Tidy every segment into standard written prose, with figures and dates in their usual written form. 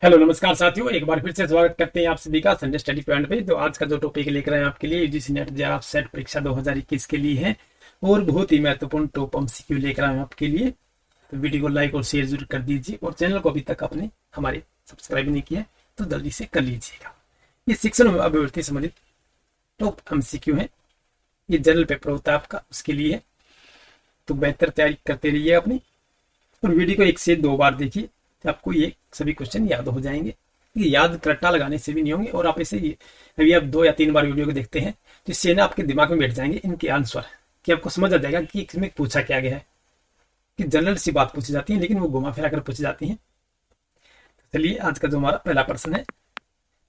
Hello नमस्कार साथियों, एक बार फिर से स्वागत करते हैं आप सभी का संडे स्टडी पॉइंट पे। तो आज का जो टॉपिक लेकर आए हैं आपके लिए यूजीसी नेट जेआरएफ सेट परीक्षा 2021 के लिए है और बहुत ही महत्वपूर्ण टॉप एमसीक्यू लेकर आए हैं आपके लिए। तो वीडियो को लाइक और शेयर जरूर कर दीजिए और चैनल को अभी तक आपने हमारे सब्सक्राइब नहीं किया है तो जल्दी से कर लीजिएगा। ये शिक्षण अभिवृत्ति संबंधित टॉप एमसीक्यू है, ये जनरल पेपर होता है आपका, उसके लिए है। तो बेहतर तैयारी करते रहिए अपनी और वीडियो को 1 से 2 बार देखिए तो आपको ये सभी क्वेश्चन याद हो जाएंगे। ये याद रट्टा लगाने से भी नहीं होंगे और आप इसे अभी आप 2 या 3 बार वीडियो को देखते हैं तो इससे ना आपके दिमाग में बैठ जाएंगे इनके आंसर, कि आपको समझ आ जाएगा कि इसमें पूछा क्या गया है। कि जनरल सी बात पूछी जाती है लेकिन वो घुमा फिरा कर पूछी जाती है। तो चलिए आज का जो हमारा पहला प्रश्न है,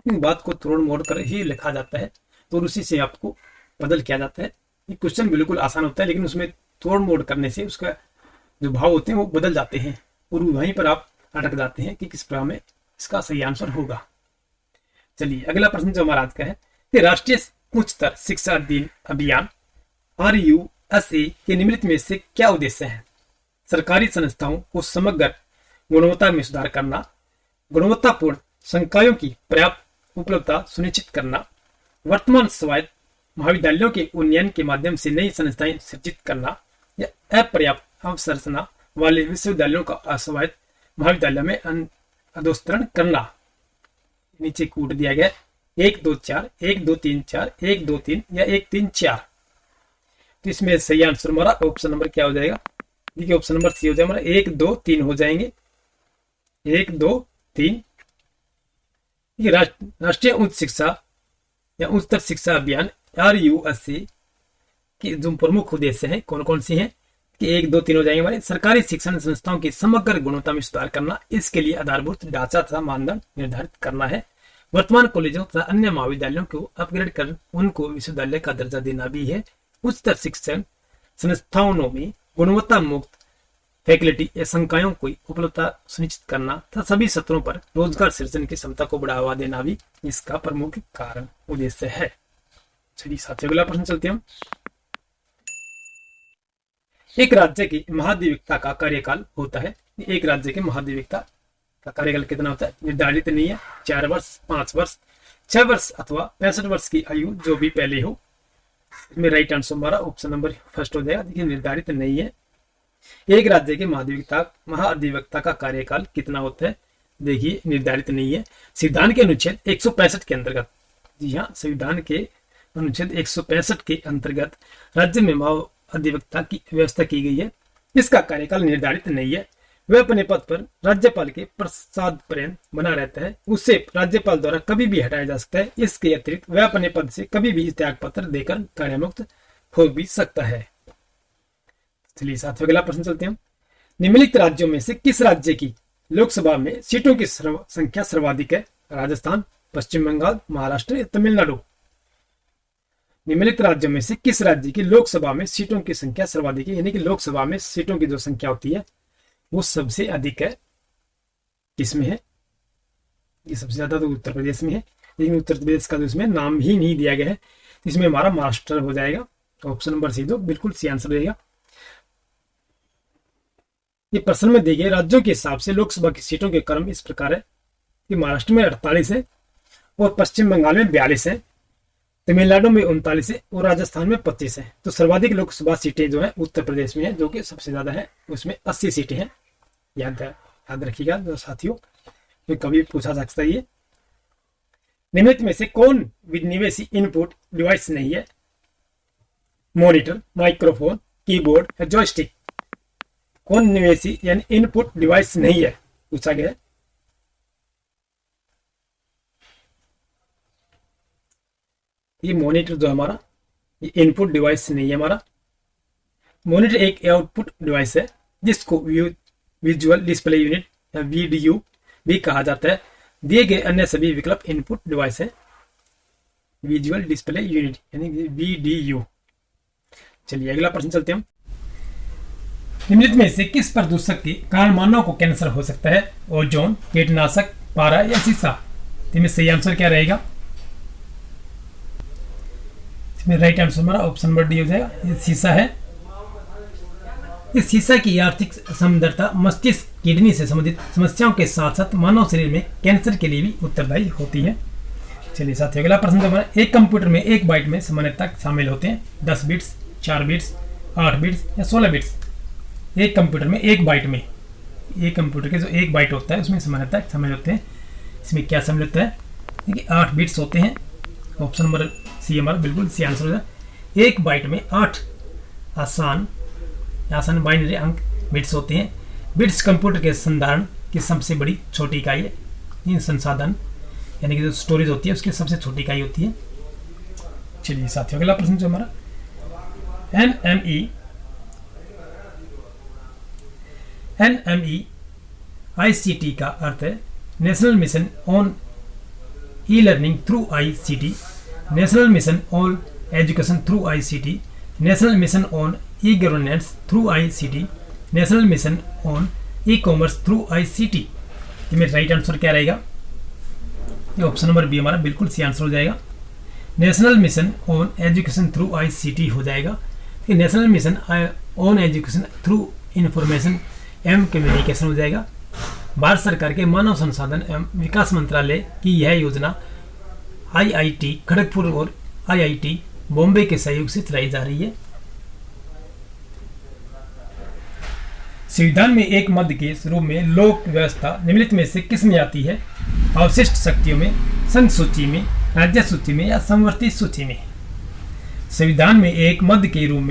इन बात को तोड़ मोड़ कर ही लिखा जाता है तो उसी से आपको बदल किया जाता है। ये क्वेश्चन बिल्कुल आसान होता है लेकिन उसमें तोड़ मोड़ करने से उसका जो भाव होते हैं वो बदल जाते हैं और वहीं पर आप अटक जाते हैं कि किस प्रकार में इसका सही आंसर होगा। चलिए अगला प्रश्न जो हमारा आज का है कि राष्ट्रीय उच्चतर शिक्षा अभियान RUSA के निम्नलिखित में से क्या उद्देश्य है? सरकारी संस्थाओं को समग्र गुणवत्ता में सुधार करना, गुणवत्तापूर्ण संकायों की पर्याप्त उपलब्धता सुनिश्चित करना, वर्तमान स्वायत्त महाविद्यालयों के उन्नयन के माध्यम से नई संस्थाएं सृजित करना, या अपर्याप्त अवसंरचना वाले विश्वविद्यालयों का अस्वायत्त महाविद्यालय में अधोस्तरण करना। नीचे कूट दिया गया 1 2 4 1 2 3 4 1 2 3 या 1 3 4। तो इसमें सही आंसर हमारा ऑप्शन नंबर क्या हो जाएगा? देखिए ऑप्शन नंबर सी हो जाएगा हमारा 1 2 3 हो जाएंगे। 1 2 3 ये राष्ट्रीय उच्च शिक्षा या उच्चतर शिक्षा अभियान RUSA की जो प्रमुख उद्देश्य है कौन कौन सी हैं कि 1 2 3 हो जाएंगे हमारे। सरकारी शिक्षण संस्थाओं की समग्र गुणवत्ता में सुधार करना, इसके लिए आधारभूत ढांचा तथा मानदंड निर्धारित करना है। वर्तमान कॉलेजों तथा अन्य महाविद्यालयों को अपग्रेड कर उनको विश्वविद्यालय का दर्जा देना भी है। उच्चतर शिक्षण संस्थाओं में गुणवत्ता मुक्त फैकल्टी या संकायों की उपलब्धता सुनिश्चित करना तथा सभी सत्रों पर रोजगार सृजन की क्षमता को बढ़ावा देना भी इसका प्रमुख कारण उद्देश्य है। चलिए साथियों अगला प्रश्न चलते हैं। एक राज्य की महाधिवक्ता का कार्यकाल होता है, एक राज्य के महाधिवक्ता का कार्यकाल कितना होता है? निर्धारित नहीं है। 4 वर्ष, 5 वर्ष, 6 वर्ष अथवा 65 वर्ष की आयु जो भी पहले हो। इसमें राइट आंसर हमारा ऑप्शन नंबर फर्स्ट हो जाएगा। देखिए निर्धारित नहीं है। एक राज्य के महाधिवक्ता का कार्यकाल कितना होता है? देखिए निर्धारित नहीं है। संविधान के अनुच्छेद 165 के अंतर्गत, जी हाँ, संविधान के अनुच्छेद 165 के अंतर्गत राज्य में अधिवक्ता की व्यवस्था की गई है। इसका कार्यकाल निर्धारित नहीं है। वह अपने पद पर राज्यपाल के प्रसाद पर्यंत बना रहता है। उसे राज्यपाल द्वारा कभी भी हटाया जा सकता है। इसके अतिरिक्त वह अपने पद से कभी भी त्याग पत्र देकर कार्यमुक्त हो भी सकता है। चलिए साथियों अगला प्रश्न चलते हैं। निम्नलिखित राज्यों में से किस राज्य की लोकसभा में सीटों की संख्या सर्वाधिक है? राजस्थान, पश्चिम बंगाल, महाराष्ट्र या तमिलनाडु? निम्नलिखित राज्यों में से किस राज्य की लोकसभा में सीटों की संख्या सर्वाधिक है? यानी कि लोकसभा में सीटों की जो संख्या होती है वो सबसे अधिक है। किसमें है? ये सबसे ज्यादा तो उत्तर प्रदेश में है, लेकिन उत्तर प्रदेश का तो इसमें नाम ही नहीं दिया गया है। इसमें हमारा महाराष्ट्र हो जाएगा। ऑप्शन नंबर सी दो बिल्कुल सी आंसर रहेगा। ये प्रश्न में दिए गए राज्यों के हिसाब से लोकसभा की सीटों के क्रम इस प्रकार है कि महाराष्ट्र में 48 है और पश्चिम बंगाल में 42 है, तमिलनाडु में 39 है और राजस्थान में 25 है। तो सर्वाधिक लोकसभा सीटें जो है उत्तर प्रदेश में है, जो कि सबसे ज्यादा है, उसमें 80 सीटें हैं। याद रखिएगा जो साथियों, ये कभी पूछा जा सकता है। ये निम्नलिखित में से कौन विनिवेशी इनपुट डिवाइस नहीं है? मॉनिटर, माइक्रोफोन, कीबोर्ड या जॉयस्टिक? कौन निवेशी यानी इनपुट डिवाइस नहीं है पूछा गया है। ये मॉनिटर जो हमारा ये इनपुट डिवाइस नहीं है हमारा। मॉनिटर एक आउटपुट डिवाइस है जिसको विजुअल डिस्प्ले यूनिट या VDU भी कहा जाता है। दिए गए अन्य सभी विकल्प इनपुट डिवाइस है। विजुअल डिस्प्ले यूनिट यानी VDU। चलिए अगला प्रश्न चलते हैं। निम्नलिखित में से किस प्रदूषक के कारण मानव को कैंसर हो सकता है? ओजोन, कीटनाशक, पारा या शीशा? इसमें सही आंसर क्या रहेगा? इसमें राइट आंसर हमारा ऑप्शन नंबर डी हो जाएगा। ये शीशा है। कि शीशा की आर्थिक समदरता मस्तिष्क किडनी से संबंधित समस्याओं के साथ साथ मानव शरीर में कैंसर के लिए भी उत्तरदायी होती है। चलिए साथियों, अगला प्रश्न हमारा, एक कंप्यूटर में एक बाइट में सामान्यतः शामिल होते हैं 10 बिट्स, 4 बिट्स, 8 बिट्स या 16 बिट्स। एक कंप्यूटर में एक बाइट में, एक कंप्यूटर के जो एक बाइट होता है उसमें सामान्यतः शामिल होते हैं, इसमें क्या शामिल होता है? देखिए 8 बिट्स होते हैं। ऑप्शन नंबर सी हमारा बिल्कुल सी आंसर हो जाए। एक बाइट में 8 आसान बाइनरी अंक बिट्स होते हैं। बिट्स कंप्यूटर के संधारण की सबसे बड़ी छोटी इकाई है। इन संसाधन यानी कि जो स्टोरेज होती है उसकी सबसे छोटी इकाई होती है। चलिए साथियों, अगला प्रश्न जो हमारा, NMEICT का अर्थ है national mission on e learning through ICT, national mission on education through ICT, national mission on e governance through ICT, national mission on e commerce through ICT। इसमें राइट आंसर क्या रहेगा? ये ऑप्शन नंबर बी हमारा बिल्कुल C answer हो जाएगा। National mission on education through ICT हो जाएगा। National mission on education through information एवं कम्युनिकेशन हो जाएगा। भारत सरकार के मानव संसाधन एवं विकास मंत्रालय की यह योजना IIT खड़गपुर और IIT बॉम्बे के सहयोग से चलाई जा रही है। संविधान में एक मध्य के रूप में लोक व्यवस्था निम्नलिखित में से किस में आती है? अवशिष्ट शक्तियों में, संघ सूची में, राज्य सूची में या समवर्ती सूची में? संविधान में एक मध्य के रूप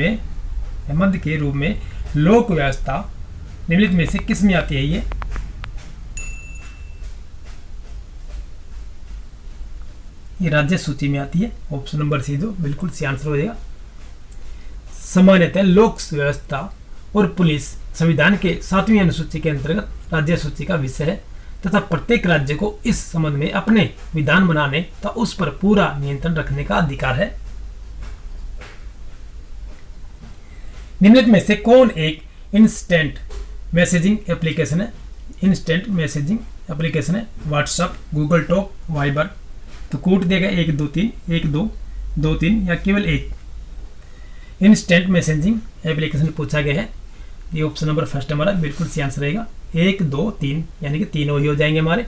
में लोक व्यवस्था निम्नलिखित में से किस में आती है? ये राज्य सूची में आती है। ऑप्शन नंबर सी जो बिल्कुल सी आंसर हो जाएगा। सामान्यतः लोक व्यवस्था और पुलिस संविधान के 7वीं अनुसूची के अंतर्गत राज्य सूची का विषय है तथा प्रत्येक राज्य को इस संबंध में अपने विधान बनाने तथा उस पर पूरा नियंत्रण रखने का अधिकार है। निम्नलिखित में से कौन एक इंस्टेंट मैसेजिंग एप्लीकेशन है? इंस्टेंट मैसेजिंग एप्लीकेशन है व्हाट्सएप, गूगल टॉक, वाइबर। तो कूट देगा 1 2 3, 1 2 2 3 या केवल एक। इंस्टेंट मैसेजिंग एप्लीकेशन पूछा गया है। ये ऑप्शन नंबर फर्स्ट हमारा बिल्कुल सी आंसर रहेगा। 1 2 3 यानी कि तीनों ही हो जाएंगे हमारे।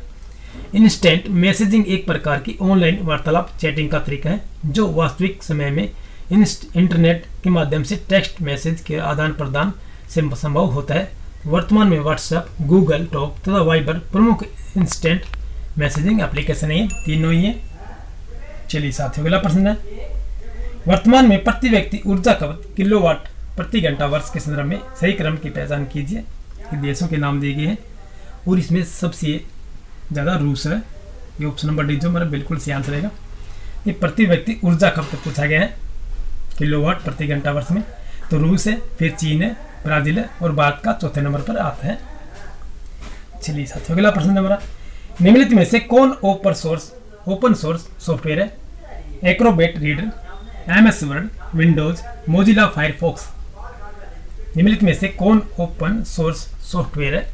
इंस्टेंट मैसेजिंग एक प्रकार की ऑनलाइन वार्तालाप चैटिंग का तरीका है जो वास्तविक समय में इंटरनेट के माध्यम से टेक्स्ट मैसेज के आदान प्रदान से संभव होता है। वर्तमान में व्हाट्सएप, गूगल टॉक तथा वाइबर प्रमुख इंस्टेंट मैसेजिंग एप्लीकेशन है, तीनों ही है। चलिए साथियों, अगला प्रश्न है, वर्तमान में प्रति व्यक्ति ऊर्जा खपत किलोवाट प्रति घंटा वर्ष के संदर्भ में सही क्रम की पहचान कीजिए। देशों के नाम दिए गए हैं और इसमें सबसे ज़्यादा रूस है। ये ऑप्शन नंबर डी जो हमारा बिल्कुल सही आंसर रहेगा। ये प्रति व्यक्ति ऊर्जा खपत पूछा गया है किलोवाट प्रति घंटा वर्ष में, तो रूस है, फिर चीन है, ब्राजील है और भारत का चौथे नंबर पर आता है। चलिए साथियों, अगला प्रश्न हमारा, निम्नलिखित में से कौन ओपन सोर्स सॉफ्टवेयर है? Acrobat reader, MS word, Windows, Mozilla Firefox. निम्नलिखित में से कौन ओपन सोर्स सॉफ्टवेयर है?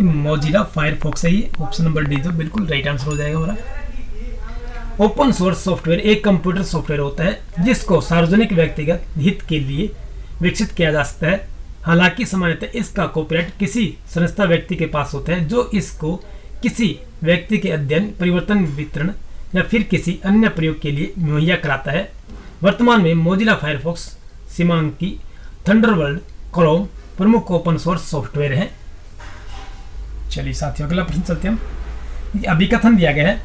मोजिला फायरफॉक्स है। ये ऑप्शन नंबर डी जो बिल्कुल राइट आंसर हो जाएगा हमारा। ओपन सोर्स सॉफ्टवेयर एक कंप्यूटर सॉफ्टवेयर होता है जिसको सार्वजनिक व्यक्तिगत हित के लिए विकसित किया जा सकता है। हालांकि सामान्यतः इसका कॉपीराइट किसी संस्था व्यक्ति के पास होता है जो इसको किसी व्यक्ति के अध्ययन, परिवर्तन, वितरण या फिर किसी अन्य प्रयोग के लिए मुहैया कराता है। वर्तमान में मोजिला फायरफॉक्स, सिमांकी, थंडरबर्ड, क्रोम प्रमुख ओपन सोर्स सॉफ्टवेयर हैं। चलिए साथियों, अगला प्रश्न चलते हैं हम। अभिकथन दिया गया है,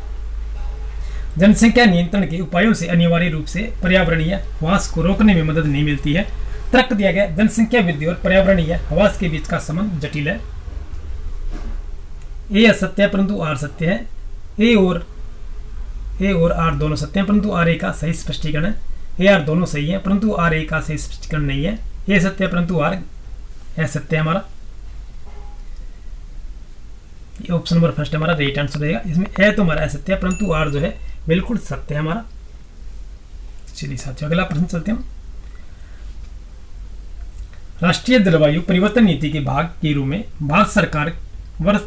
जनसंख्या नियंत्रण के उपायों से अनिवार्य रूप से पर्यावरणीय ह्रास को रोकने में मदद नहीं मिलती है। तर्क दिया गया, जनसंख्या वृद्धि और पर्यावरणीय ह्रास के बीच का संबंध जटिल है। ए असत्य है परंतु आर सत्य है। ए और आर दोनों सत्य हैं परंतु आर ए का सही स्पष्टीकरण है। ए आर दोनों सही है परंतु आर ए का सही स्पष्टीकरण नहीं है। ए सत्य है परंतु आर असत्य है हमारा। ये ऑप्शन नंबर फर्स्ट हमारा राइट आंसर रहेगा। इसमें ए तो हमारा असत्य है परंतु आर जो है बिल्कुल सत्य है हमारा। चलिए साथियों, अगला प्रश्न चलते हैं। राष्ट्रीय जलवायु परिवर्तन नीति के भाग के रूप में भारत सरकार वर्ष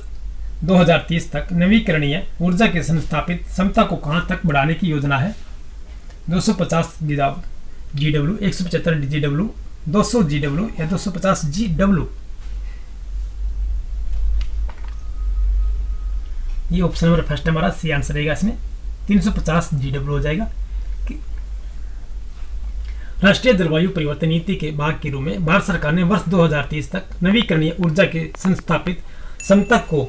2030 तक नवीकरणीय ऊर्जा की संस्थापित क्षमता को कहां तक बढ़ाने की योजना है? 250 GW, 175 GW, 200 GW या 250 GW। ये ऑप्शन नंबर फर्स्ट हमारा सी आंसर रहेगा। इसमें 350 GW हो जाएगा। राष्ट्रीय जलवायु परिवर्तन नीति के भाग के रूप में भारत सरकार ने वर्ष 2030 तक नवीकरणीय ऊर्जा के संस्थापित क्षमता को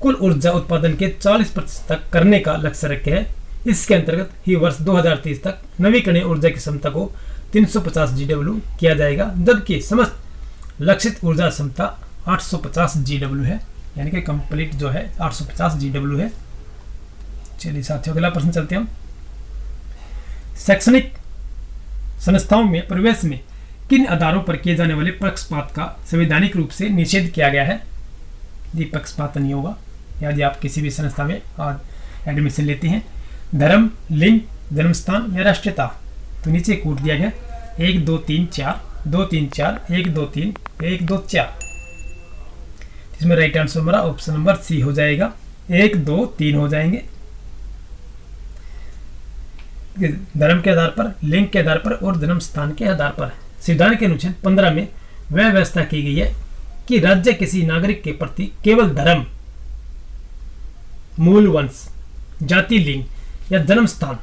कुल ऊर्जा उत्पादन के 40% तक करने का लक्ष्य रखा है। इसके अंतर्गत ही वर्ष 2030 तक नवीकरणीय ऊर्जा की क्षमता को 350 GW किया जाएगा, जबकि समस्त लक्षित ऊर्जा क्षमता 850 GW है, यानी कि कंप्लीट जो है 850 GW है। चलिए साथियों, अगला प्रश्न चलते हैं हम। शैक्षणिक संस्थाओं में प्रवेश में किन आधारों पर किए जाने वाले पक्षपात का संवैधानिक रूप से निषेध किया गया है? ये पक्षपात नहीं होगा यदि आप किसी भी संस्था में एडमिशन लेते हैं। धर्म, लिंग, जन्मस्थान या राष्ट्रीयता। तो नीचे कूट दिया गया 1 2 3 4 2 3 4 1 2 3 1 2 4। इसमें राइट आंसर हमारा ऑप्शन नंबर सी हो जाएगा। 1 2 3 हो जाएंगे। धर्म के आधार पर, लिंग के आधार पर और जन्म स्थान के आधार पर। संविधान के अनुच्छेद 15 में वह व्यवस्था की गई है कि राज्य किसी नागरिक के प्रति केवल धर्म, मूल वंश, जाति, लिंग या जन्म स्थान,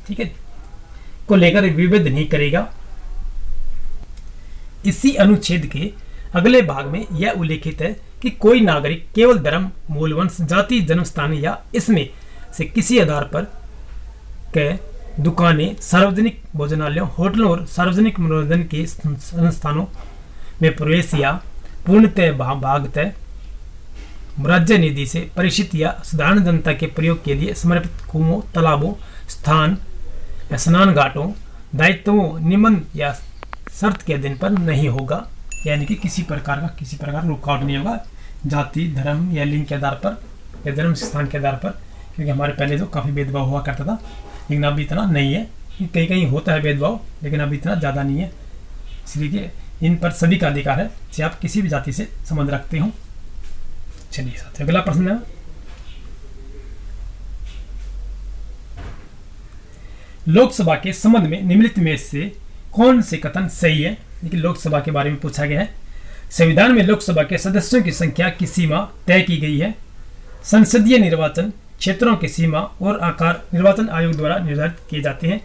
ठीक है, को लेकर विभेद नहीं करेगा। इसी अनुच्छेद के अगले भाग में यह उल्लेखित है कि कोई नागरिक केवल धर्म, मूल वंश, जाति, जन्म स्थान या इसमें से किसी आधार पर के दुकानें, सार्वजनिक भोजनालयों, होटलों और सार्वजनिक मनोरंजन के संस्थानों में प्रवेश या पूर्णतः भागतः राज्य निधि से परिचित या साधारण जनता के प्रयोग के लिए समर्पित कुओं, तालाबों, स्थान या स्नान घाटों, दायित्वों, निबंध या शर्त के अधीन पर नहीं होगा। यानी कि किसी प्रकार रुकावट नहीं होगा जाति, धर्म या लिंग के आधार पर या जन्म स्थान के आधार पर, क्योंकि हमारे पहले तो काफ़ी भेदभाव हुआ करता था, लेकिन अभी इतना नहीं है। कहीं कहीं होता है भेदभाव, लेकिन अभी इतना ज़्यादा नहीं है। इसलिए इन पर सभी का अधिकार है, चाहे आप किसी भी जाति से संबंध रखते हो। चलिए साथियों, अगला प्रश्न है। लोकसभा के संबंध में निम्नलिखित में से कौन से कथन सही है? लेकिन लोकसभा के बारे में पूछा गया है। संविधान में लोकसभा के सदस्यों की संख्या की सीमा तय की गई है। संसदीय निर्वाचन क्षेत्रों की सीमा और आकार निर्वाचन आयोग द्वारा निर्धारित किए जाते हैं।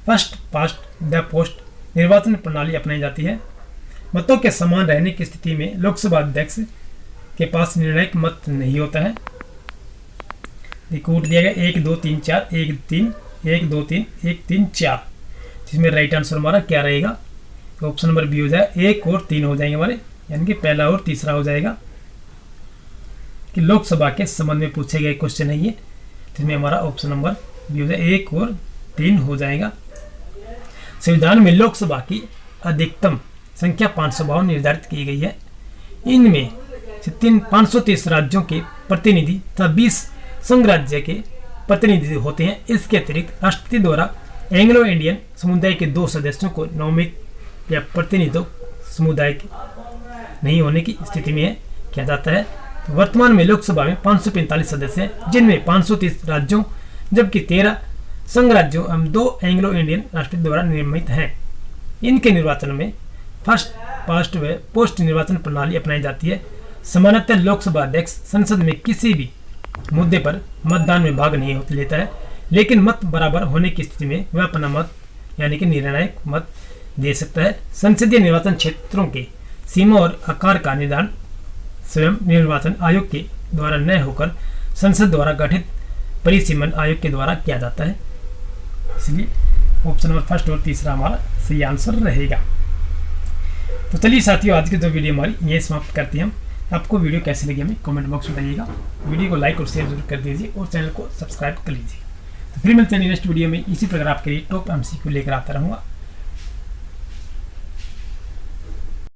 फर्स्ट पास्ट द पोस्ट निर्वाचन प्रणाली अपनाई जाती है। मतों के समान रहने की स्थिति में लोकसभा अध्यक्ष के पास निर्णायक मत नहीं होता है। कूट दिया गया 1 2 3 4 1 3 1 2 3 1 3 4, जिसमें राइट आंसर हमारा क्या रहेगा? ऑप्शन नंबर बी हो जाए। 1 और 3 हो जाएंगे हमारे, यानी कि पहला और तीसरा हो जाएगा कि लोकसभा के संबंध में पूछे गए क्वेश्चन है ये, जिसमें हमारा ऑप्शन नंबर बी हो जाए। 1 और 3 हो जाएगा। संविधान में लोकसभा की अधिकतम संख्या 552 निर्धारित की गई है। इनमें से 530 राज्यों के प्रतिनिधि तथा 20 संघ राज्य के प्रतिनिधि होते हैं। इसके अतिरिक्त राष्ट्रपति द्वारा एंग्लो इंडियन समुदाय के 2 सदस्यों को नामित या प्रतिनिधित्व समुदाय के नहीं होने की स्थिति में किया जाता है। तो वर्तमान में लोकसभा में 545 सदस्य हैं, जिनमें 530 राज्यों जबकि 13 संघ राज्यों एवं 2 एंग्लो इंडियन राष्ट्रपति द्वारा निर्मित हैं। इनके निर्वाचन में फर्स्ट पास्ट व पोस्ट निर्वाचन प्रणाली अपनाई जाती है। सामान्यतः लोकसभा अध्यक्ष संसद में किसी भी मुद्दे पर मतदान में भाग नहीं लेता है, लेकिन मत बराबर होने की स्थिति में वह अपना मत यानी कि निर्णायक मत दे सकता है। संसदीय निर्वाचन क्षेत्रों के सीमा और आकार का निर्धारण स्वयं निर्वाचन आयोग के द्वारा न होकर संसद द्वारा गठित परिसीमन आयोग के द्वारा किया जाता है। इसलिए ऑप्शन नंबर फर्स्ट और तीसरा हमारा सही आंसर रहेगा। तो चलिए साथियों, आज की जो वीडियो हमारी ये समाप्त करते हैं हम। आपको वीडियो कैसी लगी हमें कमेंट बॉक्स में बताइएगा। वीडियो को लाइक और शेयर जरूर कर दीजिए और चैनल को सब्सक्राइब कर लीजिए। तो फिर मिलते हैं नेक्स्ट वीडियो में। इसी प्रकार आपके लिए टॉप एमसीक्यू लेकर आता रहूँगा।